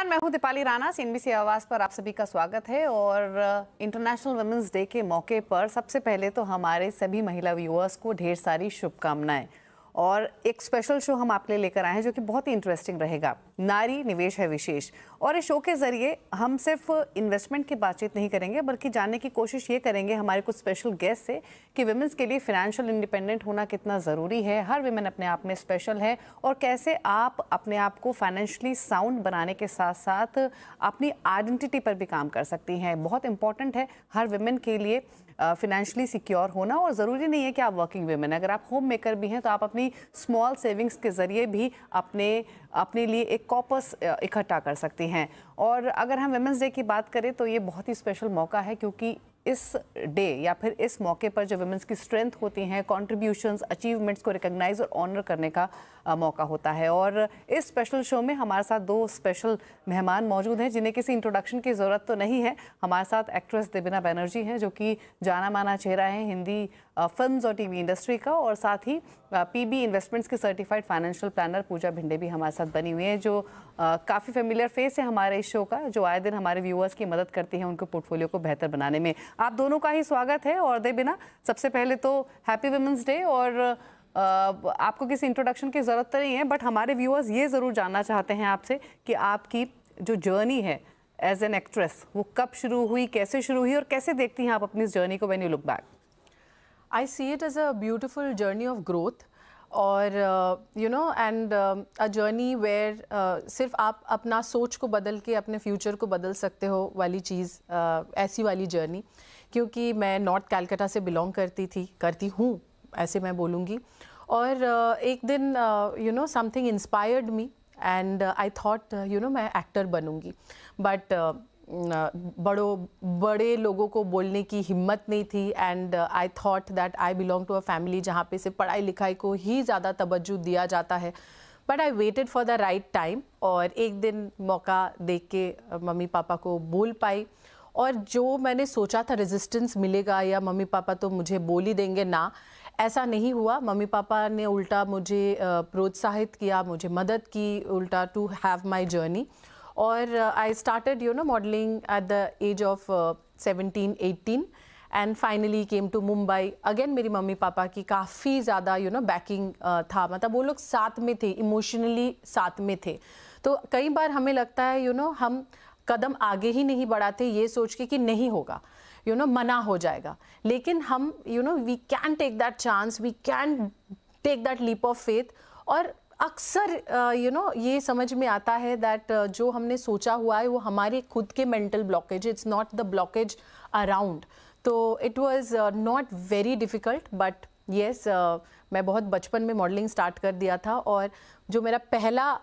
नमस्कार, मैं हूं दीपाली राणा। सीएनबीसी आवाज़ पर आप सभी का स्वागत है। और इंटरनेशनल वुमेन्स डे के मौके पर सबसे पहले तो हमारे सभी महिला व्यूअर्स को ढेर सारी शुभकामनाएं। और एक स्पेशल शो हम आपके लिए लेकर आए हैं जो कि बहुत ही इंटरेस्टिंग रहेगा। नारी निवेश है विशेष। और इस शो के जरिए हम सिर्फ इन्वेस्टमेंट की बातचीत नहीं करेंगे बल्कि जानने की कोशिश ये करेंगे हमारे कुछ स्पेशल गेस्ट से कि विमेंस के लिए फाइनेंशियल इंडिपेंडेंट होना कितना ज़रूरी है। हर विमेन अपने आप में स्पेशल है और कैसे आप अपने आप को फाइनेंशियली साउंड बनाने के साथ साथ अपनी आइडेंटिटी पर भी काम कर सकती हैं। बहुत इंपॉर्टेंट है हर विमेन के लिए फिनेंशियली सिक्योर होना। और ज़रूरी नहीं है कि आप वर्किंग वुमेन, अगर आप होम मेकर भी हैं तो आप अपनी स्मॉल सेविंग्स के ज़रिए भी अपने लिए एक कॉर्पस इकट्ठा कर सकती हैं। और अगर हम वुमेन्स डे की बात करें तो ये बहुत ही स्पेशल मौका है क्योंकि इस डे या फिर इस मौके पर जो वुमेन्स की स्ट्रेंथ होती हैं, कॉन्ट्रीब्यूशंस, अचीवमेंट्स को रिकॉग्नाइज और ऑनर करने का मौका होता है। और इस स्पेशल शो में हमारे साथ दो स्पेशल मेहमान मौजूद हैं जिन्हें किसी इंट्रोडक्शन की ज़रूरत तो नहीं है। हमारे साथ एक्ट्रेस देबिना बनर्जी हैं जो कि जाना माना चेहरा है हिंदी फिल्म्स और टीवी इंडस्ट्री का। और साथ ही पीबी इन्वेस्टमेंट्स की सर्टिफाइड फाइनेंशियल प्लानर पूजा भिंडे भी हमारे साथ बनी हुई है जो काफ़ी फेमिलियर फेस है हमारे इस शो का, जो आए दिन हमारे व्यूअर्स की मदद करती हैं उनके पोर्टफोलियो को बेहतर बनाने में। आप दोनों का ही स्वागत है। और देबिना, सबसे पहले तो हैप्पी वुमेन्स डे। और आपको किसी इंट्रोडक्शन की ज़रूरत तो नहीं है बट हमारे व्यूअर्स ये ज़रूर जानना चाहते हैं आपसे कि आपकी जो जर्नी है एज एन एक्ट्रेस वो कब शुरू हुई, कैसे शुरू हुई और कैसे देखती हैं आप अपनी इस जर्नी को when you look back? I see it as a beautiful journey of growth और and a journey where सिर्फ आप अपना सोच को बदल के अपने फ्यूचर को बदल सकते हो वाली चीज़, ऐसी वाली जर्नी। क्योंकि मैं नॉर्थ कैलकाटा से बिलोंग करती हूँ ऐसे मैं बोलूँगी। और एक दिन something inspired me and I thought मैं एक्टर बनूँगी। बट बड़े लोगों को बोलने की हिम्मत नहीं थी and I thought that I belong to a family जहाँ पे सिर्फ पढ़ाई लिखाई को ही ज़्यादा तवज्जो दिया जाता है। But I waited for the right time और एक दिन मौका देख के मम्मी पापा को बोल पाई। और जो मैंने सोचा था रेजिस्टेंस मिलेगा या मम्मी पापा तो मुझे बोल ही देंगे ना, ऐसा नहीं हुआ। मम्मी पापा ने उल्टा मुझे प्रोत्साहित किया, मुझे मदद की उल्टा टू हैव माई जर्नी। और I started modelling at the age of 17-18 and finally came to Mumbai. Again मेरी मम्मी पापा की काफ़ी ज़्यादा बैकिंग था, मतलब वो लोग साथ में थे, इमोशनली साथ में थे। तो कई बार हमें लगता है हम कदम आगे ही नहीं बढ़ाते ये सोच के कि नहीं होगा, मना हो जाएगा। लेकिन हम we can take that chance, we can take that leap of faith. और अक्सर ये समझ में आता है दैट जो हमने सोचा हुआ है वो हमारे खुद के mental blockage, it's not the blockage around. तो it was not very difficult but yes, मैं बहुत बचपन में मॉडलिंग स्टार्ट कर दिया था। और जो मेरा पहला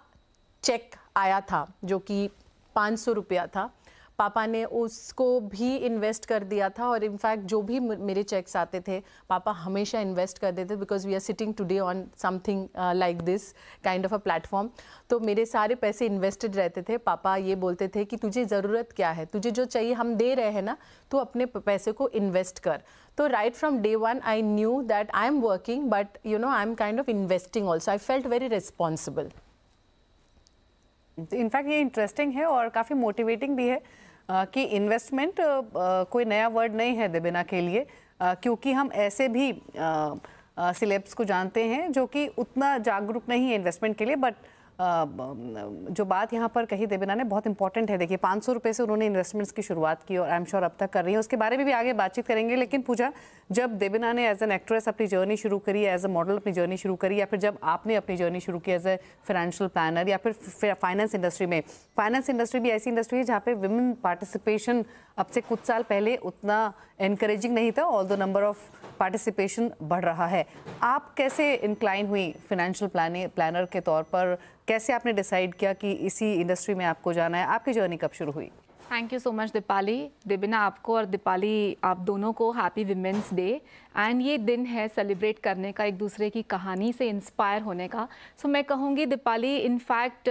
चेक आया था जो कि 500 रुपया था, पापा ने उसको भी इन्वेस्ट कर दिया था। और इनफैक्ट जो भी मेरे चेक्स आते थे पापा हमेशा इन्वेस्ट कर देते, because we are sitting today on something like this kind of a platform. तो मेरे सारे पैसे इन्वेस्टेड रहते थे। पापा ये बोलते थे कि तुझे ज़रूरत क्या है, तुझे जो चाहिए हम दे रहे हैं ना, तो अपने पैसे को इन्वेस्ट कर। तो right from day one I knew that I am working but I am kind of investing also. I felt very responsible. In fact ये इंटरेस्टिंग है और काफ़ी मोटिवेटिंग भी है कि इन्वेस्टमेंट कोई नया वर्ड नहीं है देबिना के लिए, क्योंकि हम ऐसे भी सिलेब्स को जानते हैं जो कि उतना जागरूक नहीं है इन्वेस्टमेंट के लिए। बट जो बात यहाँ पर कही देबिना ने बहुत इंपॉर्टेंट है। देखिए 500 रुपये से उन्होंने इन्वेस्टमेंट्स की शुरुआत की और आई एम श्योर अब तक कर रही है, उसके बारे में भी आगे बातचीत करेंगे। लेकिन पूजा, जब देबिना ने एज एन एक्ट्रेस अपनी जर्नी शुरू करी, एज अ मॉडल अपनी जर्नी शुरू करी, या फिर जब आपने अपनी जर्नी शुरू की एज ए फाइनेंशियल प्लानर या फिर फाइनेंस इंडस्ट्री में, फाइनेंस इंडस्ट्री भी ऐसी इंडस्ट्री है जहाँ पे विमेन पार्टिसिपेशन अब से कुछ साल पहले उतना एनकरेजिंग नहीं था, all the number of participation बढ़ रहा है। आप कैसे इंक्लाइन हुई फाइनेंशियल प्लानर के तौर पर? कैसे आपने डिसाइड किया कि इसी इंडस्ट्री में आपको जाना है? आपकी जर्नी कब शुरू हुई? Thank you so much Deepali. Debina, आपको और दीपाली, आप दोनों को हैप्पी विमेंस डे। एंड ये दिन है सेलिब्रेट करने का, एक दूसरे की कहानी से इंस्पायर होने का. सो मैं कहूँगी Deepali, in fact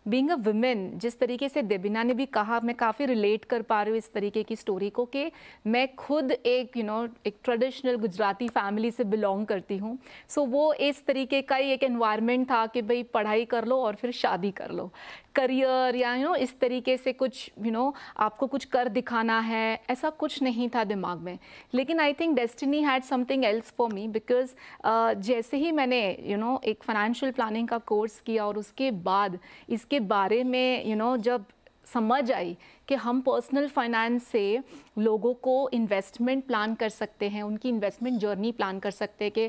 being a women, जिस तरीके से देबिना ने भी कहा, मैं काफ़ी रिलेट कर पा रही हूँ इस तरीके की स्टोरी को कि मैं खुद एक एक ट्रेडिशनल गुजराती फैमिली से बिलोंग करती हूँ. सो वो इस तरीके का ही एक एनवायरनमेंट था कि भाई पढ़ाई कर लो और फिर शादी कर लो, करियर या इस तरीके से कुछ आपको कुछ कर दिखाना है, ऐसा कुछ नहीं था दिमाग में. लेकिन I think destiny had something else for me, because जैसे ही मैंने एक फाइनेंशियल प्लानिंग का कोर्स किया और उसके बाद इसके बारे में जब समझ आई कि हम पर्सनल फाइनेंस से लोगों को इन्वेस्टमेंट प्लान कर सकते हैं, उनकी इन्वेस्टमेंट जर्नी प्लान कर सकते हैं कि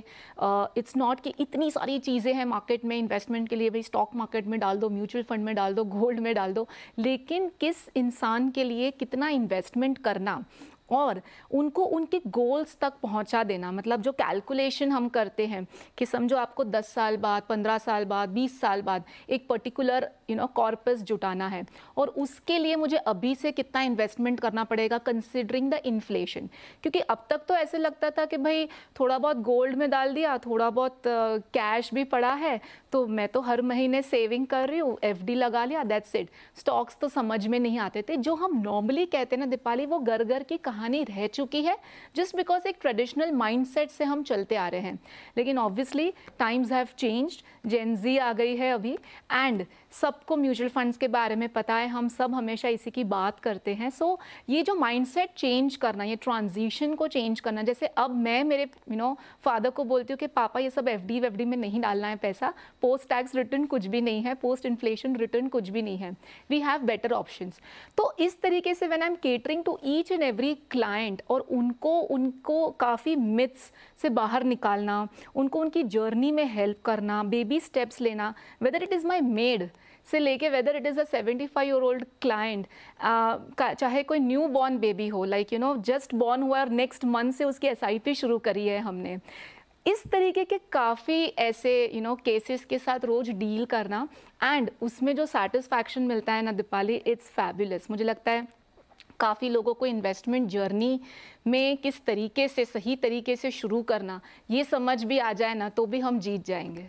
इट्स नॉट कि इतनी सारी चीज़ें हैं मार्केट में इन्वेस्टमेंट के लिए, भाई स्टॉक मार्केट में डाल दो, म्यूचुअल फंड में डाल दो, गोल्ड में डाल दो, लेकिन किस इंसान के लिए कितना इन्वेस्टमेंट करना और उनको उनके गोल्स तक पहुंचा देना. मतलब जो कैलकुलेशन हम करते हैं कि समझो आपको 10 साल बाद, 15 साल बाद, 20 साल बाद एक पर्टिकुलर कॉर्पस जुटाना है और उसके लिए मुझे अभी से कितना इन्वेस्टमेंट करना पड़ेगा कंसिडरिंग द इन्फ्लेशन. क्योंकि अब तक तो ऐसे लगता था कि भाई थोड़ा बहुत गोल्ड में डाल दिया, थोड़ा बहुत कैश भी पड़ा है, तो मैं तो हर महीने सेविंग कर रही हूँ, एफडी लगा लिया, दैट्स इट. स्टॉक्स तो समझ में नहीं आते थे. जो हम नॉर्मली कहते हैं ना दीपाली, वो घर घर की कहानी रह चुकी है, जस्ट बिकॉज एक ट्रेडिशनल माइंडसेट से हम चलते आ रहे हैं. लेकिन ऑब्वियसली टाइम्स हैव चेंज्ड, जेन ज़ी आ गई है अभी, एंड सबको म्यूचुअल फंड्स के बारे में पता है, हम सब हमेशा इसी की बात करते हैं. सो ये जो माइंडसेट चेंज करना, ये ट्रांजिशन को चेंज करना, जैसे अब मैं मेरे फादर को बोलती हूँ कि पापा ये सब एफडी वेफडी में नहीं डालना है पैसा, पोस्ट टैक्स रिटर्न कुछ भी नहीं है, पोस्ट इन्फ्लेशन रिटर्न कुछ भी नहीं है, वी हैव बेटर ऑप्शंस. तो इस तरीके से when I am catering to each and every client और उनको काफ़ी मिथ्स से बाहर निकालना, उनको उनकी जर्नी में हेल्प करना, बेबी स्टेप्स लेना, whether it is my made से लेके whether it is a 75-year-old client, चाहे कोई न्यू बॉर्न बेबी हो, लाइक जस्ट बॉर्न हुआ और नेक्स्ट मंथ से उसकी SIP शुरू करी है हमने. इस तरीके के काफ़ी ऐसे केसेस के साथ रोज़ डील करना, एंड उसमें जो सेटिस्फैक्शन मिलता है ना दीपाली, इट्स फैबुलस. मुझे लगता है काफ़ी लोगों को इन्वेस्टमेंट जर्नी में किस तरीके से, सही तरीके से शुरू करना, ये समझ भी आ जाए ना, तो भी हम जीत जाएंगे.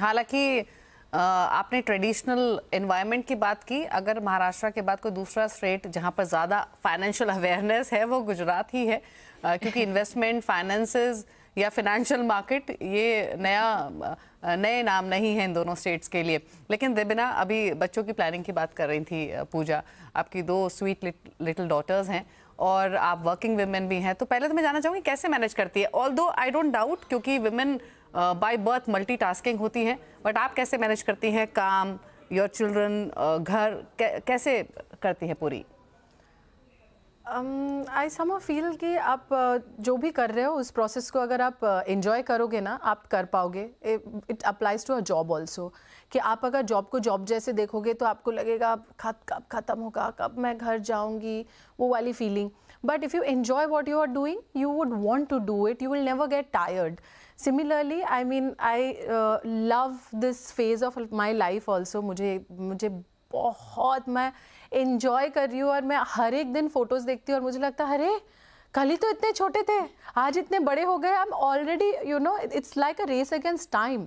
हालांकि आपने ट्रेडिशनल एनवायरनमेंट की बात की, अगर महाराष्ट्र के बाद कोई दूसरा स्टेट जहां पर ज़्यादा फाइनेंशियल अवेयरनेस है वो गुजरात ही है, क्योंकि इन्वेस्टमेंट, फाइनेंसेस या फिनेंशियल मार्केट ये नए नाम नहीं है इन दोनों स्टेट्स के लिए. लेकिन देबिना, अभी बच्चों की प्लानिंग की बात कर रही थी पूजा, आपकी 2 स्वीट लिटिल डॉटर्स हैं और आप वर्किंग विमेन भी हैं, तो पहले तो मैं जानना चाहूँगी कैसे मैनेज करती है. ऑल्दो आई डोंट डाउट, क्योंकि विमेन बाय बर्थ मल्टीटास्किंग होती हैं, बट आप कैसे मैनेज करती हैं काम, योर चिल्ड्रन, घर कैसे करती हैं पूरी? आई सम फील कि आप जो भी कर रहे हो उस प्रोसेस को अगर आप एंजॉय करोगे ना, आप कर पाओगे. It applies to a job also, कि आप अगर जॉब को जॉब जैसे देखोगे तो आपको लगेगा कब ख़त्म होगा, कब मैं घर जाऊंगी, वो वाली feeling. But if you enjoy what you are doing, you would want to do it, you will never get tired. Similarly, I mean, I love this phase of my life also. मुझे बहुत, मैं enjoy कर रही हूँ और मैं हर एक दिन फोटोज़ देखती हूँ और मुझे लगता है अरे कल ही तो इतने छोटे थे, आज इतने बड़े हो गए. I'm already, it's like a race against time.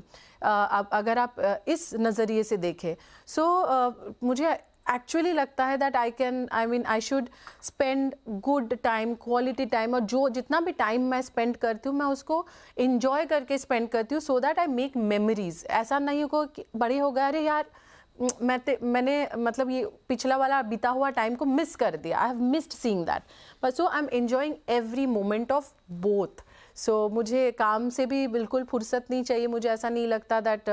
अगर आप इस नज़रिए से देखें, मुझे एक्चुअली लगता है that I should spend good time, quality time, और जितना भी टाइम मैं स्पेंड करती हूँ मैं उसको इंजॉय करके स्पेंड करती हूँ, so that I make memories. ऐसा नहीं हो कि बड़े हो गए, अरे यार मैंने मतलब ये पिछला वाला बीता हुआ टाइम को मिस कर दिया. I have missed seeing that, but so I am enjoying every moment of both. So मुझे काम से भी बिल्कुल फुर्सत नहीं चाहिए. मुझे ऐसा नहीं लगता दैट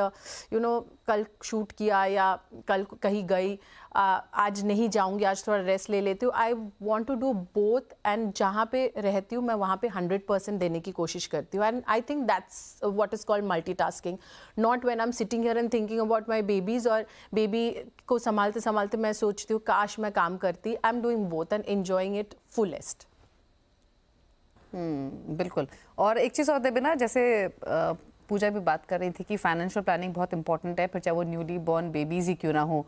कल शूट किया या कल कहीं गई, आज नहीं जाऊंगी, आज थोड़ा रेस्ट ले लेती हूँ. I want to do both, and जहाँ पे रहती हूँ मैं वहाँ पे 100% देने की कोशिश करती हूँ. And I think that's what is called multitasking, not when I am sitting here and thinking about my babies, और बेबी को संभालते संभालते मैं सोचती हूँ काश मैं काम करती. I am doing both and enjoying it fullest. बिल्कुल. और एक चीज़ और देबिना, जैसे पूजा भी बात कर रही थी कि फाइनेंशियल प्लानिंग बहुत इंपॉर्टेंट है, फिर चाहे वो न्यूली बॉर्न बेबीज़ ही क्यों ना हो.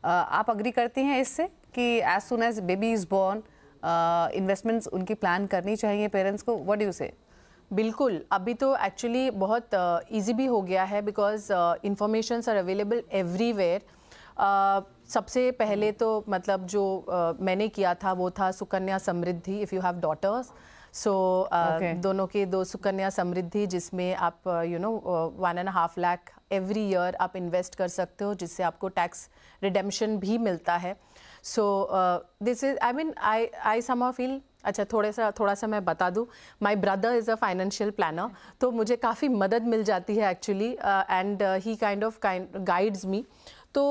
आप अग्री करती हैं इससे कि as soon as baby is born investments उनकी प्लान करनी चाहिए पेरेंट्स को? व्हाट डू यू से? बिल्कुल, अभी तो एक्चुअली बहुत इजी भी हो गया है because informations are available everywhere. सबसे पहले तो मतलब जो मैंने किया था वो था Sukanya Samriddhi, if you have daughters. सो दोनों के 2 सुकन्या समृद्धि, जिसमें आप 1.5 लाख एवरी ईयर आप इन्वेस्ट कर सकते हो, जिससे आपको टैक्स रिडेम्पशन भी मिलता है। So this is I somehow feel, अच्छा थोड़ा सा मैं बता दूँ, my brother is a financial planner, तो मुझे काफ़ी मदद मिल जाती है actually, and he kind guides me. तो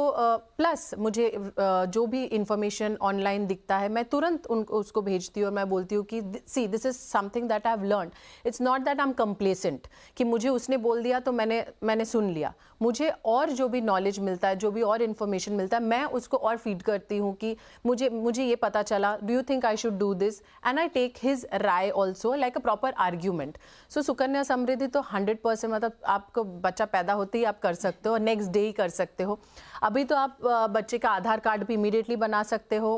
प्लस मुझे जो भी इंफॉर्मेशन ऑनलाइन दिखता है मैं तुरंत उसको भेजती हूँ और मैं बोलती हूँ कि see this is something that I have learn. It's not that I am complacent कि मुझे उसने बोल दिया तो मैंने सुन लिया। मुझे और जो भी नॉलेज मिलता है, जो भी और इन्फॉर्मेशन मिलता है, मैं उसको और फीड करती हूँ कि मुझे ये पता चला, do you think I should do this, and I take his राय also like a proper argument. So Sukanya Samriddhi तो 100% मतलब आपको बच्चा पैदा होते ही आप कर सकते हो और नेक्स्ट डे ही कर सकते हो। अभी तो आप बच्चे का आधार कार्ड भी इमीडिएटली बना सकते हो,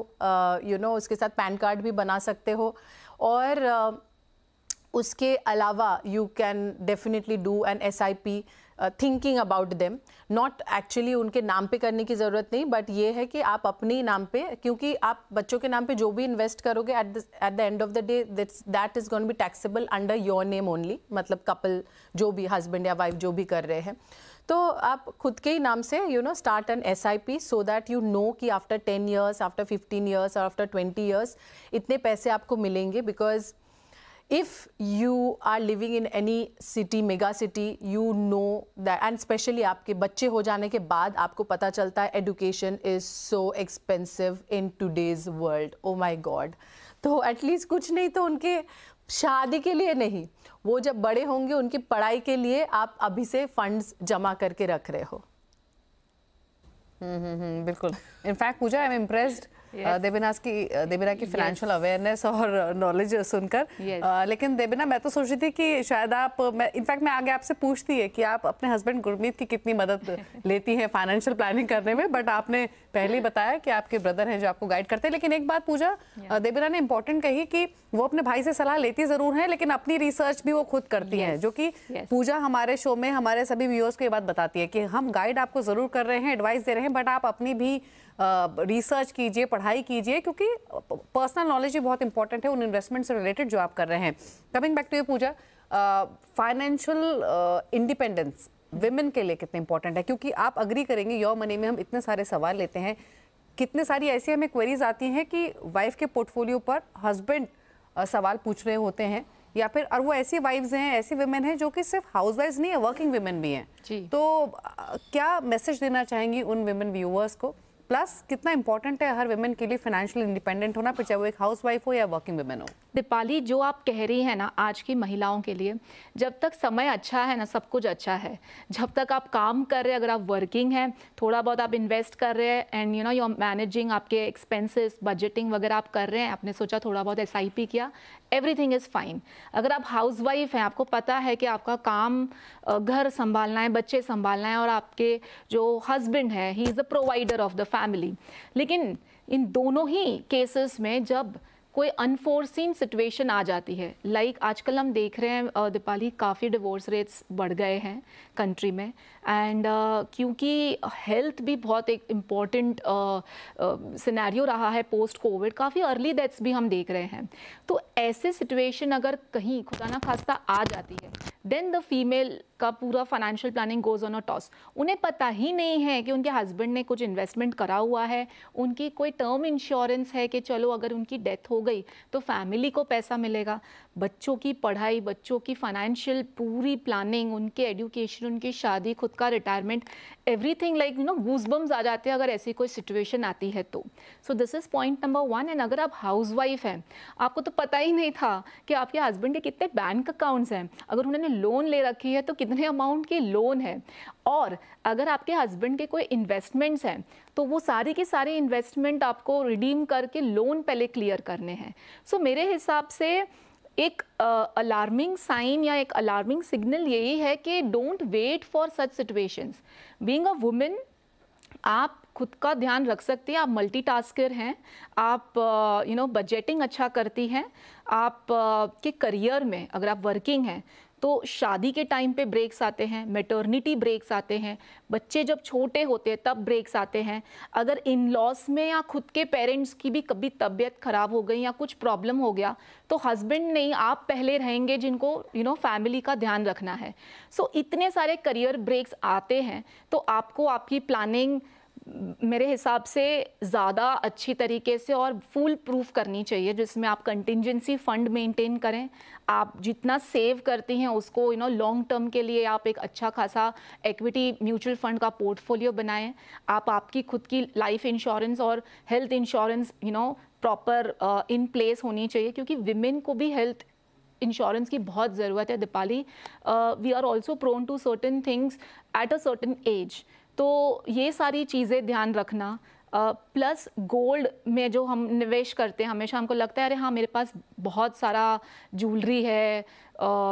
उसके साथ पैन कार्ड भी बना सकते हो, और उसके अलावा you can definitely do an SIP thinking about them, not actually उनके नाम पे करने की ज़रूरत नहीं, बट ये है कि आप अपने नाम पे, क्योंकि आप बच्चों के नाम पे जो भी इन्वेस्ट करोगे at the end of the day that is going to be taxable under your name only, मतलब कपल जो भी हस्बैंड या वाइफ जो भी कर रहे हैं। तो आप खुद के ही नाम से start an SIP so that you know कि आफ्टर 10 years, आफ्टर 15 years और आफ्टर 20 years इतने पैसे आपको मिलेंगे। Because if you are living in any city, mega city, you know that, and especially आपके बच्चे हो जाने के बाद आपको पता चलता है education is so expensive in today's world. Oh my God. तो एटलीस्ट कुछ नहीं तो उनके शादी के लिए नहीं, वो जब बड़े होंगे उनकी पढ़ाई के लिए आप अभी से फंड्स जमा करके रख रहे हो। बिल्कुल। In fact Pooja, I am impressed Debina की फाइनेंशियल अवेयरनेस और नॉलेज सुनकर। लेकिन देबिना, मैं तो सोच रही थी कि शायद आप, इनफैक्ट मैं आगे आपसे पूछती है कि आप अपने हस्बैंड गुरमीत की कितनी मदद लेती हैं फाइनेंशियल प्लानिंग करने में, बट आपने पहले ही बताया कि आपके ब्रदर हैं जो आपको गाइड करते हैं। लेकिन एक बात पूजा, देबिना ने इंपॉर्टेंट कही कि वो अपने भाई से सलाह लेती जरूर है, लेकिन अपनी रिसर्च भी वो खुद करती हैं, जो कि पूजा हमारे शो में हमारे सभी व्यूअर्स को ये बात बताती है कि हम गाइड आपको जरूर कर रहे हैं, एडवाइस दे रहे हैं, बट आप अपनी भी रिसर्च कीजिए, पढ़ाई कीजिए, क्योंकि पर्सनल नॉलेज भी बहुत इंपॉर्टेंट है उन इन्वेस्टमेंट से रिलेटेड जो आप कर रहे हैं। Coming back to you Pooja, financial independence women के लिए कितने इंपॉर्टेंट है? क्योंकि आप अग्री करेंगे, योर मनी में हम इतने सारे सवाल लेते हैं, कितने सारी ऐसी हमें क्वेरीज आती हैं कि वाइफ के पोर्टफोलियो पर हस्बैंड सवाल पूछ रहे होते हैं, या फिर और वो ऐसी वाइफ्स हैं, ऐसी विमेन हैं जो कि सिर्फ हाउस वाइफ्स नहीं है, वर्किंग विमेन भी हैं। तो क्या मैसेज देना चाहेंगी उन विमेन व्यूअर्स को? प्लस कितना इंपॉर्टेंट है हर विमेन के लिए फाइनेंशियल इंडिपेंडेंट होना, फिर चाहे वो एक हाउसवाइफ हो या वर्किंग विमेन हो? दीपाली, जो आप कह रही हैं ना, आज की महिलाओं के लिए जब तक समय अच्छा है ना, सब कुछ अच्छा है। जब तक आप काम कर रहे हैं, अगर आप वर्किंग हैं, थोड़ा बहुत आप इन्वेस्ट कर रहे हैं, एंड यू आर मैनेजिंग आपके एक्सपेंसेस, बजटिंग वगैरह आप कर रहे हैं, आपने सोचा थोड़ा बहुत SIP किया, एवरीथिंग इज़ फाइन। अगर आप हाउस वाइफ हैं, आपको पता है कि आपका काम घर संभालना है, बच्चे संभालना है, और आपके जो हस्बैंड है, he is the provider of the family. लेकिन इन दोनों ही केसेस में जब कोई अनफोर्सिन सिचुएशन आ जाती है, लाइक आजकल हम देख रहे हैं दीपाली, काफ़ी डिवोर्स रेट्स बढ़ गए हैं कंट्री में, एंड क्योंकि हेल्थ भी बहुत एक इम्पॉर्टेंट सिनेरियो रहा है पोस्ट कोविड, काफ़ी अर्ली डेथ्स भी हम देख रहे हैं। तो ऐसे सिचुएशन अगर कहीं खुदा ना खास्ता आ जाती है, देन द फीमेल का पूरा financial planning goes on a toss. उन्हें पता ही नहीं है कि उनके हस्बैंड ने कुछ इन्वेस्टमेंट करा हुआ है, उनकी कोई टर्म इंश्योरेंस है कि चलो अगर उनकी डेथ हो गई तो फैमिली को पैसा मिलेगा। बच्चों की पढ़ाई, बच्चों की फाइनेंशियल पूरी प्लानिंग, उनके एजुकेशन, उनकी शादी, खुद का रिटायरमेंट, एवरीथिंग लाइक गूज़बम्स आ जाते हैं अगर ऐसी कोई सिचुएशन आती है तो। So this is point number 1। And अगर आप हाउसवाइफ हैं, आपको तो पता ही नहीं था कि आपके हस्बैंड के कितने बैंक अकाउंट्स हैं, अगर उन्होंने लोन ले रखी है तो कितने अमाउंट की लोन है, और अगर आपके हस्बैंड के कोई इन्वेस्टमेंट्स हैं तो वो सारी की सारी इन्वेस्टमेंट आपको रिडीम करके लोन पहले क्लियर करने हैं। सो मेरे हिसाब से एक अलार्मिंग साइन या एक अलार्मिंग सिग्नल यही है कि don't wait for such situations. Being a woman, आप खुद का ध्यान रख सकती हैं, आप मल्टीटास्कर हैं, आप बजटिंग अच्छा करती हैं, आप के करियर में अगर आप वर्किंग हैं तो शादी के टाइम पे ब्रेक्स आते हैं, मैटरनिटी ब्रेक्स आते हैं, बच्चे जब छोटे होते हैं तब ब्रेक्स आते हैं, अगर इन लॉस में या खुद के पेरेंट्स की भी कभी तबीयत खराब हो गई या कुछ प्रॉब्लम हो गया तो हस्बैंड नहीं आप पहले रहेंगे जिनको फैमिली का ध्यान रखना है। सो इतने सारे करियर ब्रेक्स आते हैं तो आपको आपकी प्लानिंग मेरे हिसाब से ज़्यादा अच्छी तरीके से और फुल प्रूफ करनी चाहिए, जिसमें आप कंटिजेंसी फंड मेंटेन करें, आप जितना सेव करती हैं उसको लॉन्ग टर्म के लिए आप एक अच्छा खासा इक्विटी म्यूचुअल फंड का पोर्टफोलियो बनाएं, आप आपकी खुद की लाइफ इंश्योरेंस और health insurance proper in place होनी चाहिए, क्योंकि विमेन को भी हेल्थ इंश्योरेंस की बहुत ज़रूरत है Deepali. We are also prone to certain things at a certain age, तो ये सारी चीज़ें ध्यान रखना। प्लस गोल्ड में जो हम निवेश करते हैं हमेशा हमको लगता है अरे हाँ मेरे पास बहुत सारा ज्वेलरी है,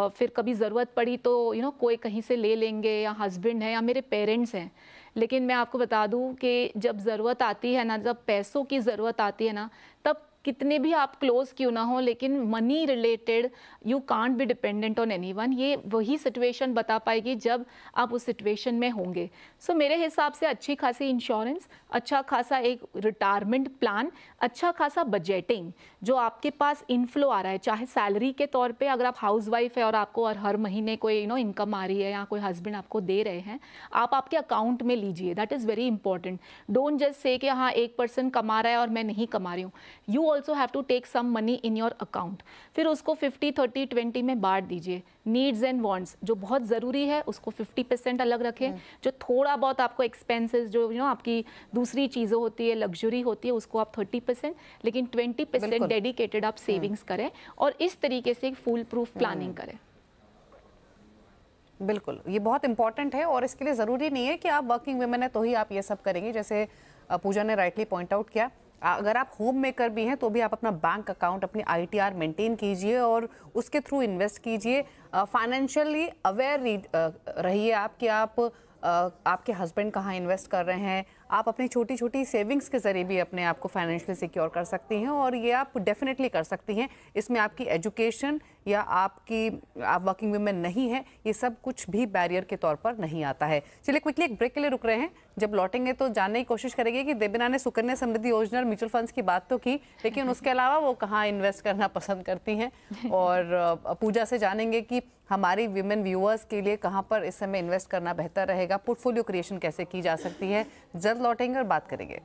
फिर कभी ज़रूरत पड़ी तो कोई कहीं से ले लेंगे, या हस्बैंड है या मेरे पेरेंट्स हैं। लेकिन मैं आपको बता दूं कि जब ज़रूरत आती है ना, जब पैसों की ज़रूरत आती है ना, तब कितने भी आप क्लोज क्यों ना हो लेकिन money related you can't be dependent on anyone. ये वही सिचुएशन बता पाएगी जब आप उस सिचुएशन में होंगे। सो मेरे हिसाब से अच्छी खासी इंश्योरेंस, अच्छा खासा एक रिटायरमेंट प्लान, अच्छा खासा बजटिंग, जो आपके पास इनफ्लो आ रहा है, चाहे सैलरी के तौर पे अगर आप हाउसवाइफ है और आपको और हर महीने कोई इनकम आ रही है या कोई हस्बैंड आपको दे रहे हैं, आप आपके अकाउंट में लीजिए। That is very important. Don't just say कि हाँ एक पर्सन कमा रहा है और मैं नहीं कमा रही हूँ। You also have to take some money in your account, फिर उसको 50-30-20 में बांट दीजिए। नीड्स एंड वांट्स जो बहुत ज़रूरी है उसको 50% अलग रखें, जो थोड़ा बहुत आपको एक्सपेंसेस जो आपकी दूसरी चीज़ें होती है, लग्जरी होती है, उसको आप 30%, लेकिन 20% डेडिकेटेड आप सेविंग्स करें और इस तरीके से एक फुल प्रूफ प्लानिंग करें। बिल्कुल, ये बहुत इंपॉर्टेंट है और इसके लिए ज़रूरी नहीं है कि आप वर्किंग वुमेन है तो ही आप ये सब करेंगे। जैसे पूजा ने राइटली पॉइंट आउट किया, अगर आप होम मेकर भी हैं तो भी आप अपना बैंक अकाउंट, अपनी ITR मेंटेन कीजिए और उसके थ्रू इन्वेस्ट कीजिए। फाइनेंशियली अवेयर रहिए आप कि आपके हस्बैंड कहाँ इन्वेस्ट कर रहे हैं। आप अपनी छोटी छोटी सेविंग्स के ज़रिए भी अपने आप को फाइनेंशियली सिक्योर कर सकती हैं और ये आप डेफिनेटली कर सकती हैं। इसमें आपकी एजुकेशन या आप वर्किंग वुमेन नहीं है, ये सब कुछ भी बैरियर के तौर पर नहीं आता है। चलिए क्विकली एक ब्रेक के लिए रुक रहे हैं, जब लौटेंगे तो जानने की कोशिश करेंगे कि देबिना ने सुकन्या समृद्धि योजना और म्यूचुअल फंड्स की बात तो की, लेकिन उसके अलावा वो कहाँ इन्वेस्ट करना पसंद करती हैं, और पूजा से जानेंगे कि हमारी विमेन व्यूअर्स के लिए कहाँ पर इस समय इन्वेस्ट करना बेहतर रहेगा, पोर्टफोलियो क्रिएशन कैसे की जा सकती है। जल्द लौटेंगे और बात करेंगे।